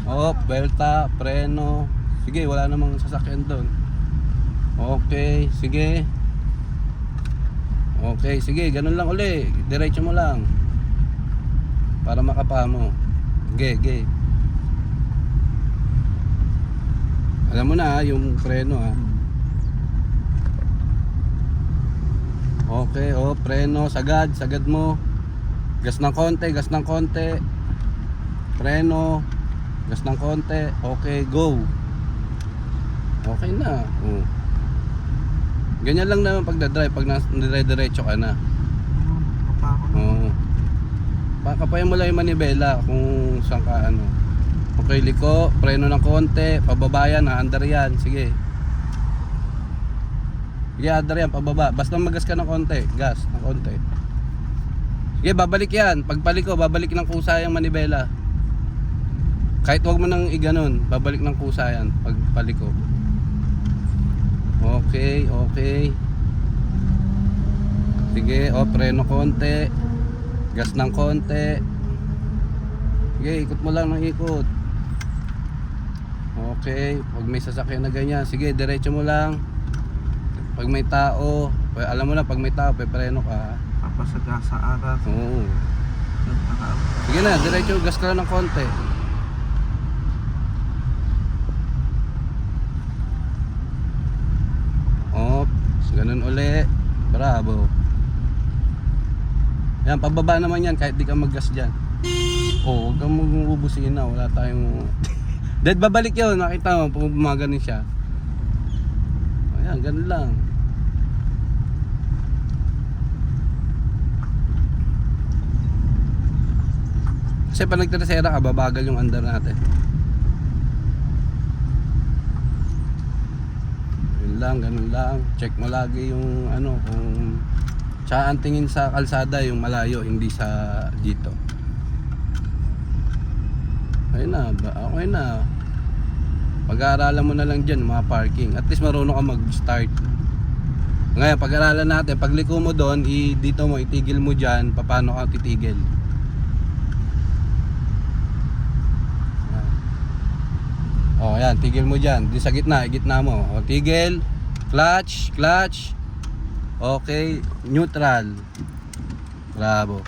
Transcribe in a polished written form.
Oh, belta, preno. Sige, wala namang sasakyan doon. Okay, sige. Okay, sige, ganun lang uli. Diretso mo lang. Para makapa mo. Ge. Alam mo na yung preno ha. Okay, oh, preno, sagad mo. Gas ng konti. Preno, gas ng konti. Okay, go. Okay na. Oh. Ganyan lang naman pagdadrive pag dire-diretso ka na. Oo. Pakapayan mo lang yung manibela kung saan ka ano. Okay, liko, preno ng konti, pababa yan, under yan. Sige. Sige, under yan, pababa. Basta magas ka ng konti, gas ng konti. Sige, babalik yan. Pagpaliko, babalik ng kusa yung manibela. Kahit wag mo nang iganon, babalik ng kusa yan pagpaliko. Okay. Sige, preno konti. Gas ng konti. Sige, ikot mo lang ng ikot. Okay, pag may sasakyan na ganyan, sige, diretso mo lang. Pag may tao, alam mo na pag may tao, preno ka. Papasaga sa aras. Oo. Sige na, diretso, gas ka lang ng konti. Ganun uli. Bravo. Yan, pababa naman yan kahit di ka maggas dyan. Huwag kang mag-ubusin na. Wala tayong dead, babalik yun. Nakita mo, pumaganin siya. Ayan, ganun lang. Kasi pag nagterasera ka, babagal yung under natin. Ganun lang. Check mo lagi yung ano, kung saan tingin sa kalsada, yung malayo, hindi sa dito. Okay na. Pag-aaralan mo na lang dyan mga parking. At least marunong ka mag-start. Ngayon, pag-aaralan natin, pagliko mo doon, dito mo, itigil mo dyan, paano ka titigil. Ayan, tigil mo dyan. Di sa gitna mo. Tigil. Clutch. Okay, neutral. Bravo.